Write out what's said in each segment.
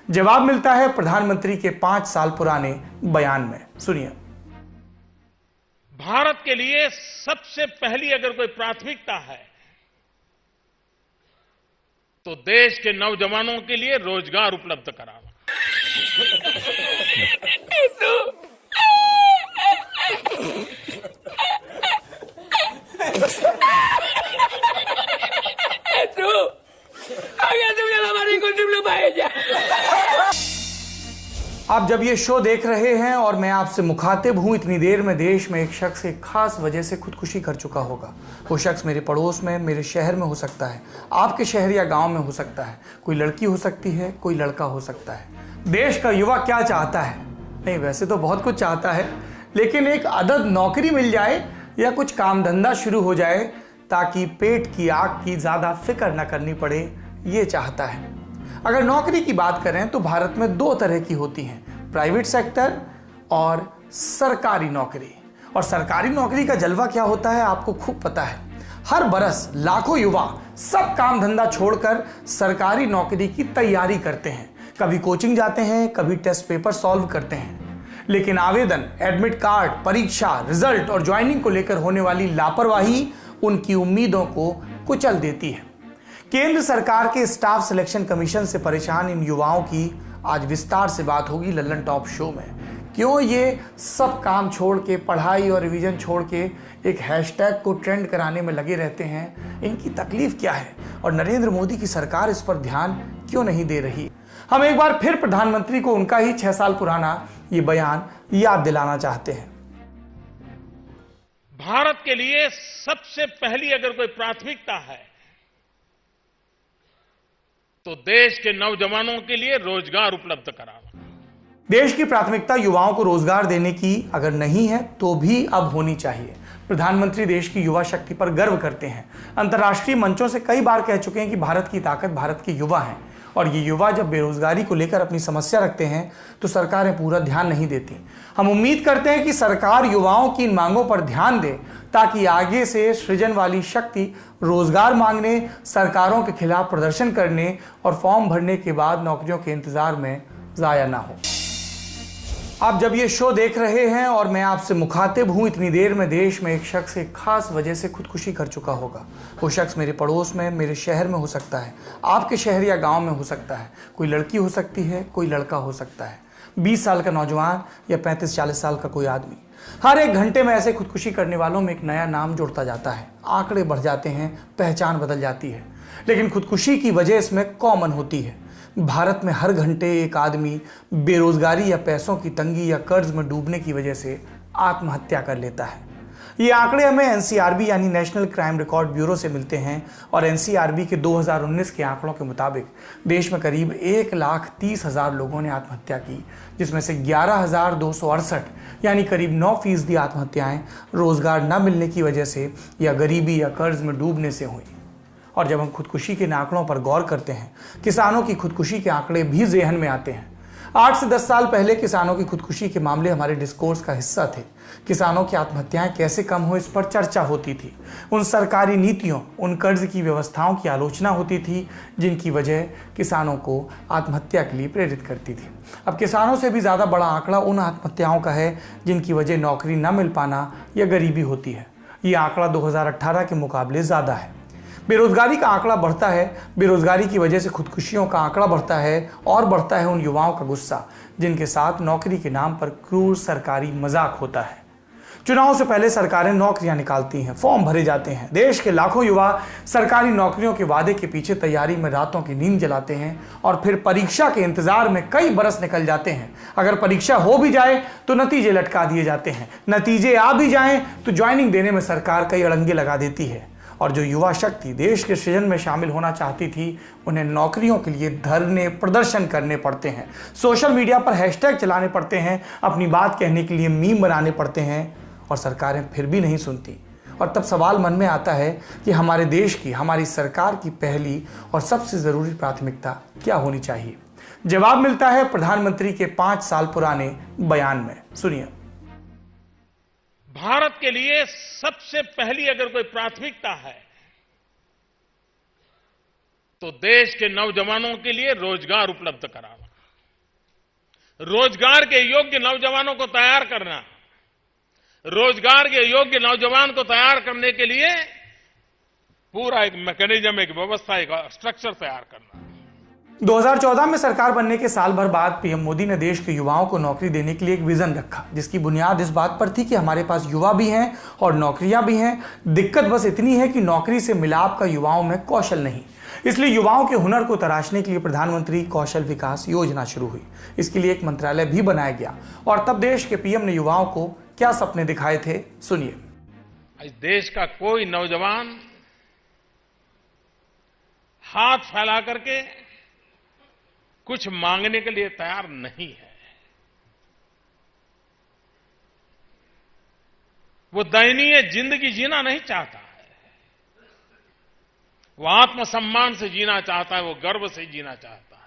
जवाब मिलता है प्रधानमंत्री के 5 साल पुराने बयान में। सुनिए। भारत के लिए सबसे पहली अगर कोई प्राथमिकता है तो देश के नौजवानों के लिए रोजगार उपलब्ध कराना। आप जब ये शो देख रहे हैं और मैं आपसे मुखातिब हूं, इतनी देर में देश में एक शख्स एक खास वजह से खुदकुशी कर चुका होगा। वो शख्स मेरे पड़ोस में, मेरे शहर में हो सकता है, आपके शहर या गांव में हो सकता है, कोई लड़की हो सकती है, कोई लड़का हो सकता है। देश का युवा क्या चाहता है? नहीं, वैसे तो बहुत कुछ चाहता है, लेकिन एक अदद नौकरी मिल जाए या कुछ काम धंधा शुरू हो जाए ताकि पेट की आग की ज़्यादा फिक्र न करनी पड़े, ये चाहता है। अगर नौकरी की बात करें तो भारत में 2 तरह की होती हैं, प्राइवेट सेक्टर और सरकारी नौकरी। और सरकारी नौकरी का जलवा क्या होता है आपको खूब पता है। हर बरस लाखों युवा सब काम धंधा छोड़कर सरकारी नौकरी की तैयारी करते हैं। कभी कोचिंग जाते हैं, कभी टेस्ट पेपर सॉल्व करते हैं, लेकिन आवेदन, एडमिट कार्ड, परीक्षा, रिजल्ट और ज्वाइनिंग को लेकर होने वाली लापरवाही उनकी उम्मीदों को कुचल देती है। केंद्र सरकार के स्टाफ सिलेक्शन कमीशन से परेशान इन युवाओं की आज विस्तार से बात होगी लल्लन टॉप शो में। क्यों ये सब काम छोड़ के, पढ़ाई और रिवीजन छोड़ के एक हैशटैग को ट्रेंड कराने में लगे रहते हैं, इनकी तकलीफ क्या है और नरेंद्र मोदी की सरकार इस पर ध्यान क्यों नहीं दे रही। हम एक बार फिर प्रधानमंत्री को उनका ही 6 साल पुराना ये बयान याद दिलाना चाहते हैं। भारत के लिए सबसे पहली अगर कोई प्राथमिकता है तो देश के नौजवानों के लिए रोजगार उपलब्ध कराना। देश की प्राथमिकता युवाओं को रोजगार देने की अगर नहीं है तो भी अब होनी चाहिए। प्रधानमंत्री देश की युवा शक्ति पर गर्व करते हैं। अंतर्राष्ट्रीय मंचों से कई बार कह चुके हैं कि भारत की ताकत भारत के युवा हैं, और ये युवा जब बेरोजगारी को लेकर अपनी समस्या रखते हैं तो सरकारें पूरा ध्यान नहीं देती। हम उम्मीद करते हैं कि सरकार युवाओं की इन मांगों पर ध्यान दे ताकि आगे से सृजन वाली शक्ति रोजगार मांगने, सरकारों के खिलाफ प्रदर्शन करने और फॉर्म भरने के बाद नौकरियों के इंतजार में जाया ना हो। आप जब ये शो देख रहे हैं और मैं आपसे मुखातिब हूं, इतनी देर में देश में एक शख्स एक खास वजह से खुदकुशी कर चुका होगा। वो शख्स मेरे पड़ोस में, मेरे शहर में हो सकता है, आपके शहर या गांव में हो सकता है, कोई लड़की हो सकती है, कोई लड़का हो सकता है, 20 साल का नौजवान या 35-40 साल का कोई आदमी। हर एक घंटे में ऐसे खुदकुशी करने वालों में एक नया नाम जुड़ता जाता है, आंकड़े बढ़ जाते हैं, पहचान बदल जाती है, लेकिन खुदकुशी की वजह इसमें कॉमन होती है। भारत में हर घंटे एक आदमी बेरोजगारी या पैसों की तंगी या कर्ज में डूबने की वजह से आत्महत्या कर लेता है। ये आंकड़े हमें एनसीआरबी यानी नेशनल क्राइम रिकॉर्ड ब्यूरो से मिलते हैं, और एनसीआरबी के 2019 के आंकड़ों के मुताबिक देश में करीब 1,30,000 लोगों ने आत्महत्या की, जिसमें से 11,268 यानी करीब 9% आत्महत्याएं रोजगार न मिलने की वजह से या गरीबी या कर्ज में डूबने से हुई। और जब हम खुदकुशी के आंकड़ों पर गौर करते हैं, किसानों की खुदकुशी के आंकड़े भी ज़हन में आते हैं। 8 से 10 साल पहले किसानों की खुदकुशी के मामले हमारे डिस्कोर्स का हिस्सा थे। किसानों की आत्महत्याएं कैसे कम हो, इस पर चर्चा होती थी। उन सरकारी नीतियों, उन कर्ज की व्यवस्थाओं की आलोचना होती थी जिनकी वजह किसानों को आत्महत्या के लिए प्रेरित करती थी। अब किसानों से भी ज़्यादा बड़ा आंकड़ा उन आत्महत्याओं का है जिनकी वजह नौकरी न मिल पाना या गरीबी होती है। ये आंकड़ा 2018 के मुकाबले ज़्यादा है। बेरोजगारी का आंकड़ा बढ़ता है, बेरोजगारी की वजह से खुदकुशियों का आंकड़ा बढ़ता है, और बढ़ता है उन युवाओं का गुस्सा जिनके साथ नौकरी के नाम पर क्रूर सरकारी मजाक होता है। चुनाव से पहले सरकारें नौकरियां निकालती हैं, फॉर्म भरे जाते हैं। देश के लाखों युवा सरकारी नौकरियों के वादे के पीछे तैयारी में रातों की नींद जलाते हैं, और फिर परीक्षा के इंतजार में कई बरस निकल जाते हैं। अगर परीक्षा हो भी जाए तो नतीजे लटका दिए जाते हैं, नतीजे आ भी जाएं तो ज्वाइनिंग देने में सरकार कई अड़ंगे लगा देती है। और जो युवा शक्ति देश के सृजन में शामिल होना चाहती थी, उन्हें नौकरियों के लिए धरने, प्रदर्शन करने पड़ते हैं, सोशल मीडिया पर हैशटैग चलाने पड़ते हैं, अपनी बात कहने के लिए मीम बनाने पड़ते हैं, और सरकारें फिर भी नहीं सुनती। और तब सवाल मन में आता है कि हमारे देश की, हमारी सरकार की पहली और सबसे ज़रूरी प्राथमिकता क्या होनी चाहिए। जवाब मिलता है प्रधानमंत्री के 5 साल पुराने बयान में। सुनिए। भारत के लिए सबसे पहली अगर कोई प्राथमिकता है तो देश के नौजवानों के लिए रोजगार उपलब्ध कराना। रोजगार के योग्य नौजवानों को तैयार करना, रोजगार के योग्य नौजवान को तैयार करने के लिए पूरा एक मैकेनिज्म, एक व्यवस्था, एक स्ट्रक्चर तैयार करना। 2014 में सरकार बनने के साल भर बाद पीएम मोदी ने देश के युवाओं को नौकरी देने के लिए एक विजन रखा, जिसकी बुनियाद इस बात पर थी कि हमारे पास युवा भी हैं और नौकरियां भी हैं। दिक्कत बस इतनी है कि नौकरी से मिलाप का युवाओं में कौशल नहीं। इसलिए युवाओं के हुनर को तराशने के लिए प्रधानमंत्री कौशल विकास योजना शुरू हुई। इसके लिए एक मंत्रालय भी बनाया गया। और तब देश के पीएम ने युवाओं को क्या सपने दिखाए थे, सुनिए। आज देश का कोई नौजवान हाथ फैला करके कुछ मांगने के लिए तैयार नहीं है। वो दयनीय जिंदगी जीना नहीं चाहता है, वो आत्मसम्मान से जीना चाहता है, वो गर्व से जीना चाहता है।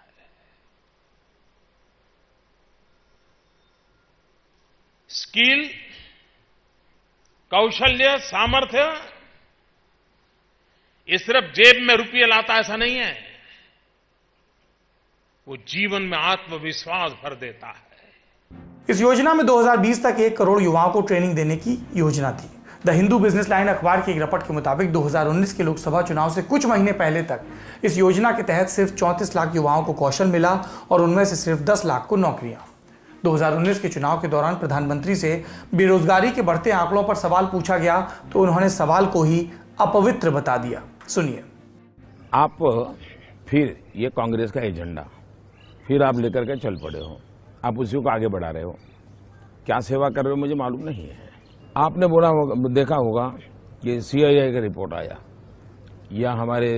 स्किल, कौशल्य, सामर्थ्य ये सिर्फ जेब में रुपये लाता ऐसा नहीं है, वो जीवन में आत्मविश्वास भर देता है। इस योजना में 2020 तक 1 करोड़ युवाओं को ट्रेनिंग देने की योजना थी। द हिंदू बिजनेस लाइन अखबार की एक रिपोर्ट के मुताबिक 2019 के लोकसभा चुनाव से कुछ महीने पहले तक इस योजना के तहत सिर्फ 34 लाख युवाओं को कौशल मिला और उनमें से सिर्फ 10 लाख को नौकरियां। 2019 के चुनाव के दौरान प्रधानमंत्री से बेरोजगारी के बढ़ते आंकड़ों पर सवाल पूछा गया तो उन्होंने सवाल को ही अपवित्र बता दिया, सुनिए। आप फिर ये कांग्रेस का एजेंडा फिर आप लेकर के चल पड़े हो, आप उसी को आगे बढ़ा रहे हो। क्या सेवा कर रहे हो मुझे मालूम नहीं है। आपने बोला होगा, देखा होगा कि CII का रिपोर्ट आया या हमारे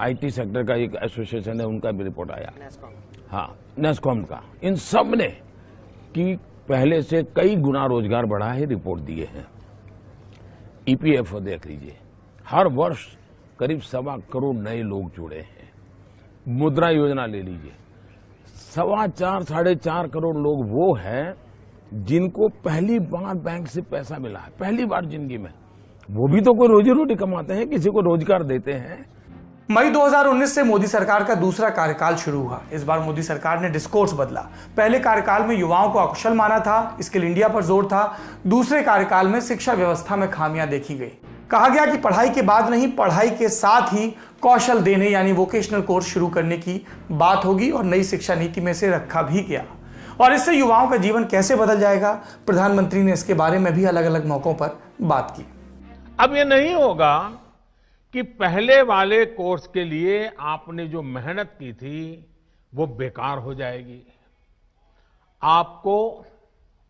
IT सेक्टर का एक एसोसिएशन है उनका भी रिपोर्ट आया, हाँ नेस्कॉम का। इन सब ने कि पहले से कई गुना रोजगार बढ़ा है, रिपोर्ट दिए हैं। EPFO देख लीजिए, हर वर्ष करीब 1.25 करोड़ नए लोग जुड़े हैं। मुद्रा योजना ले लीजिए, 4.25-4.5 करोड़ लोग वो हैं जिनको पहली बार बैंक से पैसा मिला है, पहली बार जिंदगी में। वो भी तो कोई रोजी रोटी कमाते हैं, किसी को रोजगार देते हैं। मई 2019 से मोदी सरकार का दूसरा कार्यकाल शुरू हुआ। इस बार मोदी सरकार ने डिस्कोर्स बदला। पहले कार्यकाल में युवाओं को अकुशल माना था, स्किल इंडिया पर जोर था। दूसरे कार्यकाल में शिक्षा व्यवस्था में खामियां देखी गई। कहा गया कि पढ़ाई के बाद नहीं, पढ़ाई के साथ ही कौशल देने यानी वोकेशनल कोर्स शुरू करने की बात होगी और नई शिक्षा नीति में से रखा भी गया। और इससे युवाओं का जीवन कैसे बदल जाएगा, प्रधानमंत्री ने इसके बारे में भी अलग अलग मौकों पर बात की। अब ये नहीं होगा कि पहले वाले कोर्स के लिए आपने जो मेहनत की थी वो बेकार हो जाएगी। आपको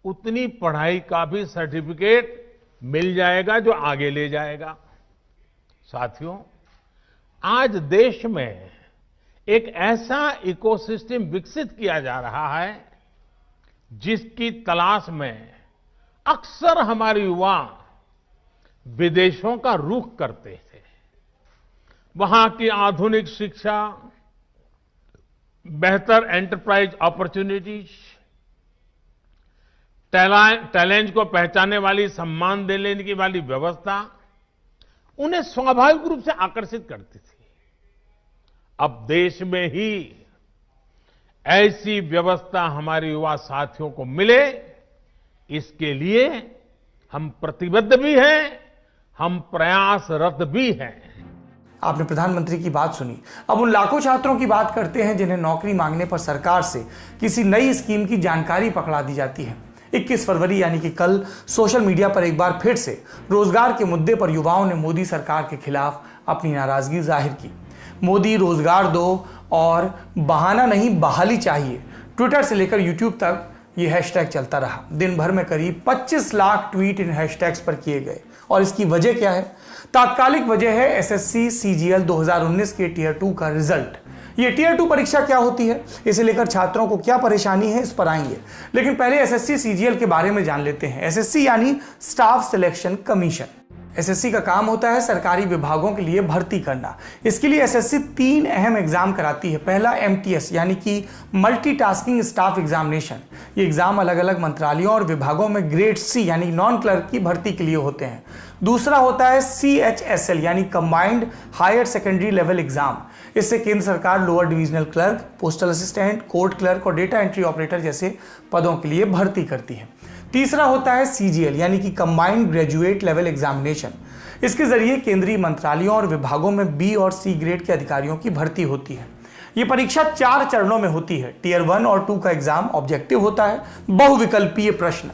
उतनी पढ़ाई का भी सर्टिफिकेट मिल जाएगा जो आगे ले जाएगा। साथियों, आज देश में एक ऐसा इकोसिस्टम विकसित किया जा रहा है जिसकी तलाश में अक्सर हमारे युवा विदेशों का रुख करते थे। वहां की आधुनिक शिक्षा, बेहतर एंटरप्राइज अपॉर्चुनिटीज, टैलेंट को पहचानने वाली, सम्मान देने की वाली व्यवस्था उन्हें स्वाभाविक रूप से आकर्षित करती थी। अब देश में ही ऐसी व्यवस्था हमारे युवा साथियों को मिले, इसके लिए हम प्रतिबद्ध भी हैं, हम प्रयासरत भी हैं। आपने प्रधानमंत्री की बात सुनी। अब उन लाखों छात्रों की बात करते हैं जिन्हें नौकरी मांगने पर सरकार से किसी नई स्कीम की जानकारी पकड़ा दी जाती है। 21 फरवरी यानी कि कल सोशल मीडिया पर एक बार फिर से रोजगार के मुद्दे पर युवाओं ने मोदी सरकार के खिलाफ अपनी नाराजगी जाहिर की। मोदी रोजगार दो और बहाना नहीं बहाली चाहिए, ट्विटर से लेकर यूट्यूब तक ये हैशटैग चलता रहा। दिन भर में करीब 25 लाख ट्वीट इन हैशटैग्स पर किए गए। और इसकी वजह क्या है? तात्कालिक वजह है SSC CGL 2019 के टियर 2 का रिजल्ट। ये टियर 2 परीक्षा क्या होती है, इसे लेकर छात्रों को क्या परेशानी है, इस पर आएंगे। लेकिन पहले SSC CGL के बारे में जान लेते हैं। SSC यानी स्टाफ सिलेक्शन कमीशन। SSC का काम होता है सरकारी विभागों के लिए भर्ती करना। इसके लिए SSC 3 अहम एग्जाम कराती है। पहला MTS यानी कि मल्टीटास्किंग स्टाफ एग्जामिनेशन। ये एग्जाम अलग अलग मंत्रालयों और विभागों में ग्रेड C यानी नॉन क्लर्क की भर्ती के लिए होते हैं। दूसरा होता है CHSL यानी combined higher secondary level exam. इससे केंद्र सरकार lower divisional clerk, postal assistant, court clerk और डेटा एंट्री ऑपरेटर जैसे पदों के लिए भर्ती करती है। तीसरा होता है CGL यानी कि कंबाइंड ग्रेजुएट लेवल एग्जामिनेशन। इसके जरिए केंद्रीय मंत्रालयों और विभागों में B और C ग्रेड के अधिकारियों की भर्ती होती है। ये परीक्षा 4 चरणों में होती है। टियर 1 और 2 का एग्जाम ऑब्जेक्टिव होता है, बहुविकल्पीय प्रश्न।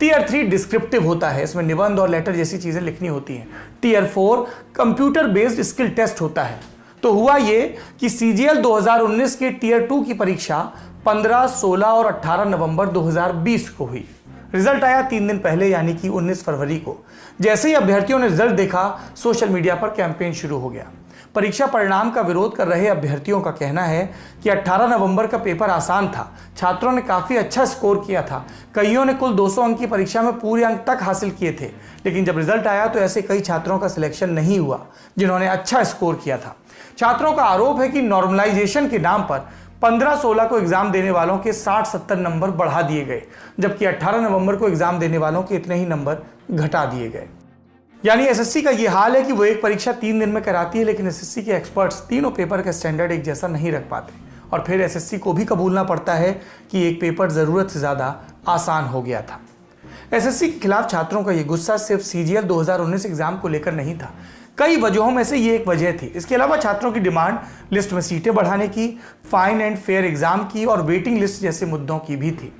टियर 3 डिस्क्रिप्टिव होता है, इसमें निबंध और लेटर जैसी चीजें लिखनी होती हैं। Tier 4 computer based skill test होता है। तो हुआ ये कि CGL 2019 के टियर 2 की परीक्षा 15, 16 और 18 नवंबर 2020 को हुई। रिजल्ट आया 3 दिन पहले यानी कि 19 फरवरी को। जैसे ही अभ्यर्थियों ने रिजल्ट देखा, सोशल मीडिया पर कैंपेन शुरू हो गया। परीक्षा परिणाम का विरोध कर रहे अभ्यर्थियों का कहना है कि 18 नवंबर का पेपर आसान था, छात्रों ने काफी अच्छा स्कोर किया था, कईयों ने कुल 200 अंक की परीक्षा में पूरे अंक तक हासिल किए थे। लेकिन जब रिजल्ट आया तो ऐसे कई छात्रों का सिलेक्शन नहीं हुआ जिन्होंने अच्छा स्कोर किया था। छात्रों का आरोप है कि नॉर्मलाइजेशन के नाम पर 15-16 को एग्जाम देने वालों के 60-70 नंबर बढ़ा दिए गए, जबकि 18 नवंबर को एग्जाम देने वालों के इतने ही नंबर घटा दिए गए। यानी एसएससी का यह हाल है कि वो एक परीक्षा 3 दिन में कराती है, लेकिन एसएससी के एक्सपर्ट्स तीनों पेपर का स्टैंडर्ड एक जैसा नहीं रख पाते और फिर एसएससी को भी कबूलना पड़ता है कि एक पेपर जरूरत से ज्यादा आसान हो गया था। एसएससी के खिलाफ छात्रों का यह गुस्सा सिर्फ CGL 2019 एग्जाम को लेकर नहीं था, कई वजहों में से ये एक वजह थी। इसके अलावा छात्रों की डिमांड लिस्ट में सीटें बढ़ाने की, फाइन एंड फेयर एग्जाम की और वेटिंग लिस्ट जैसे मुद्दों की भी थी।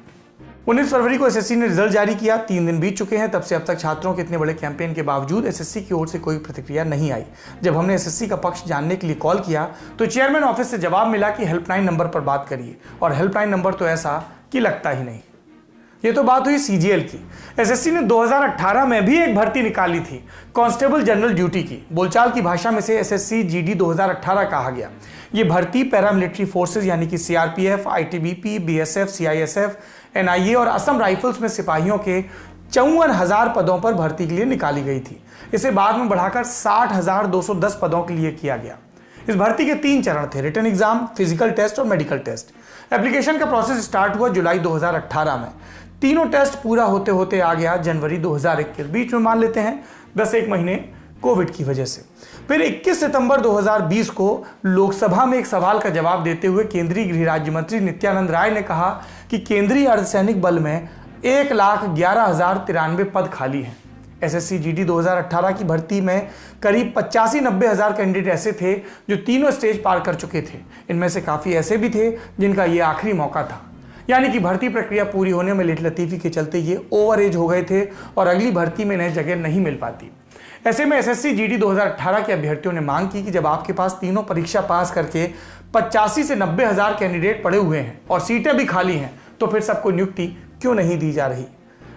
19 फरवरी को एसएससी ने रिजल्ट जारी किया। 3 दिन बीत चुके हैं, तब से अब तक छात्रों के इतने बड़े कैंपेन के बावजूद एसएससी की ओर से कोई प्रतिक्रिया नहीं आई। जब हमने एसएससी का पक्ष जानने के लिए कॉल किया तो चेयरमैन ऑफिस से जवाब मिला कि हेल्पलाइन नंबर पर बात करिए, और हेल्पलाइन नंबर तो ऐसा कि लगता ही नहीं। ये तो बात हुई CGL की। एसएससी ने 2018 में भी एक भर्ती निकाली थी, कांस्टेबल जनरल ड्यूटी की। बोलचाल की भाषा में से SSC GD 2018 कहा गया। ये भर्ती पैरामिलिट्री फोर्सेज यानी कि CRPF, ITBP, BSF, CISF, NIA और असम राइफल्स में सिपाहियों के 54,000 पदों पर भर्ती के लिए निकाली गई थी। इसे बाद में बढ़ाकर 60,210 पदों के लिए किया गया। इस भर्ती के 3 चरण थे, रिटन एग्जाम, फिजिकल टेस्ट और मेडिकल टेस्ट। एप्लीकेशन का प्रोसेस स्टार्ट हुआ जुलाई 2018 में। तीनों टेस्ट पूरा होते होते आ गया जनवरी 2021, बीच में मान लेते हैं 10-1 महीने कोविड की वजह से। फिर 21 सितंबर 2020 को लोकसभा में एक सवाल का जवाब देते हुए केंद्रीय गृह राज्य मंत्री नित्यानंद राय ने कहा कि केंद्रीय अर्धसैनिक बल में 1,11,093 पद खाली हैं। एसएससी GD 2018 की भर्ती में करीब 85-90 हज़ार कैंडिडेट ऐसे थे जो तीनों स्टेज पार कर चुके थे। इनमें से काफ़ी ऐसे भी थे जिनका ये आखिरी मौका था, यानी कि भर्ती प्रक्रिया पूरी होने में लेट लतीफ़ी के चलते ये ओवर एज हो गए थे और अगली भर्ती में इन्हें जगह नहीं मिल पाती। ऐसे में एसएससी GD 2018 के अभ्यर्थियों ने मांग की कि जब आपके पास तीनों परीक्षा पास करके 85 से 90 हज़ार कैंडिडेट पड़े हुए हैं और सीटें भी खाली हैं, तो फिर सबको नियुक्ति क्यों नहीं दी जा रही।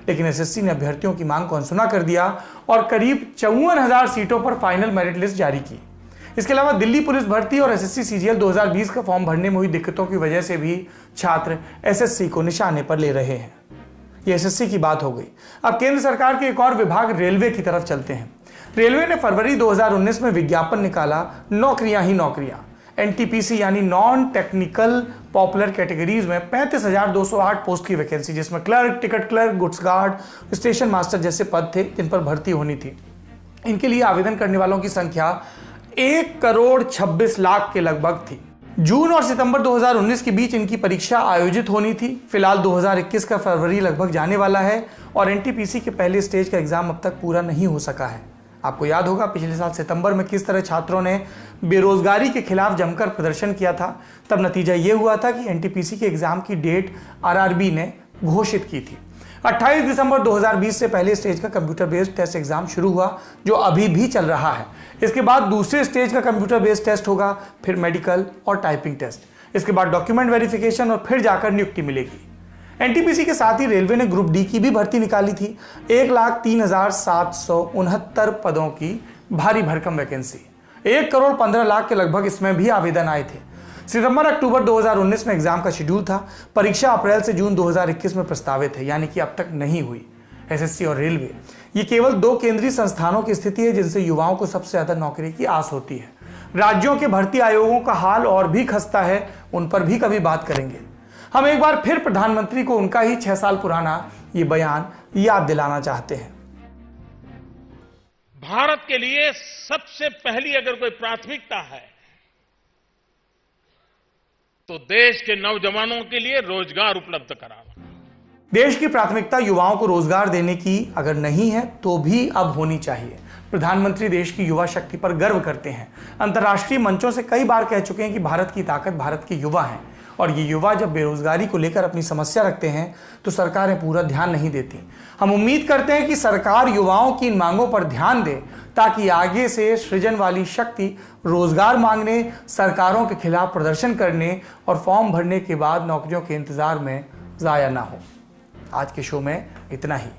लेकिन एसएससी ने अभ्यर्थियों की मांग को अनसुना कर दिया और करीब 54,000 सीटों पर फाइनल मेरिट लिस्ट जारी की। इसके अलावा दिल्ली पुलिस भर्ती और एसएससी CGL 2020 का फॉर्म भरने में हुई दिक्कतों की वजह से भी छात्र एसएससी को निशाने पर ले रहे हैं। ये एसएससी की बात हो गई। अब केंद्र सरकार के एक और विभाग रेलवे की तरफ चलते हैं। रेलवे ने फरवरी 2019 में विज्ञापन निकाला, नौकरियां ही नौकरियां। NTPC यानी नॉन टेक्निकल पॉपुलर कैटेगरीज में 35,208 पोस्ट की वैकेंसी, जिसमें clerk, ticket clerk, goods guard, station master जैसे पद थे जिन पर भर्ती होनी थी। इनके लिए आवेदन करने वालों की संख्या 1,26,00,000 के लगभग थी। जून और सितंबर 2019 के बीच इनकी परीक्षा आयोजित होनी थी। फिलहाल 2021 का फरवरी लगभग जाने वाला है और NTPC के पहले स्टेज का एग्जाम अब तक पूरा नहीं हो सका है। आपको याद होगा पिछले साल सितंबर में किस तरह छात्रों ने बेरोजगारी के खिलाफ जमकर प्रदर्शन किया था। तब नतीजा ये हुआ था कि NTPC के एग्जाम की डेट RRB ने घोषित की थी। 28 दिसंबर 2020 से पहले स्टेज का कंप्यूटर बेस्ड टेस्ट एग्जाम शुरू हुआ, जो अभी भी चल रहा है। इसके बाद दूसरे स्टेज का कंप्यूटर बेस्ड टेस्ट होगा, फिर मेडिकल और टाइपिंग टेस्ट। इसके बाद डॉक्यूमेंट वेरिफिकेशन और फिर जाकर नियुक्ति मिलेगी। NTPC के साथ ही रेलवे ने ग्रुप D की भी भर्ती निकाली थी। 1,03,769 पदों की भारी भरकम वैकेंसी, 1,15,00,000 के लगभग इसमें भी आवेदन आए थे। सितंबर-अक्टूबर 2019 में एग्जाम का शेड्यूल था। परीक्षा अप्रैल से जून 2021 में प्रस्तावित है, यानी कि अब तक नहीं हुई। एसएससी और रेलवे ये केवल 2 केंद्रीय संस्थानों की स्थिति है जिनसे युवाओं को सबसे ज्यादा नौकरी की आस होती है। राज्यों के भर्ती आयोगों का हाल और भी खस्ता है, उन पर भी कभी बात करेंगे। हम एक बार फिर प्रधानमंत्री को उनका ही 6 साल पुराना ये बयान याद दिलाना चाहते हैं। भारत के लिए सबसे पहली अगर कोई प्राथमिकता है तो देश के नौजवानों के लिए रोजगार उपलब्ध कराना। देश की प्राथमिकता युवाओं को रोजगार देने की अगर नहीं है तो भी अब होनी चाहिए। प्रधानमंत्री देश की युवा शक्ति पर गर्व करते हैं। अंतर्राष्ट्रीय मंचों से कई बार कह चुके हैं कि भारत की ताकत भारत के युवा हैं, और ये युवा जब बेरोजगारी को लेकर अपनी समस्या रखते हैं तो सरकारें पूरा ध्यान नहीं देती। हम उम्मीद करते हैं कि सरकार युवाओं की इन मांगों पर ध्यान दे ताकि आगे से सृजन वाली शक्ति रोजगार मांगने, सरकारों के खिलाफ प्रदर्शन करने और फॉर्म भरने के बाद नौकरियों के इंतजार में जाया ना हो। आज के शो में इतना ही।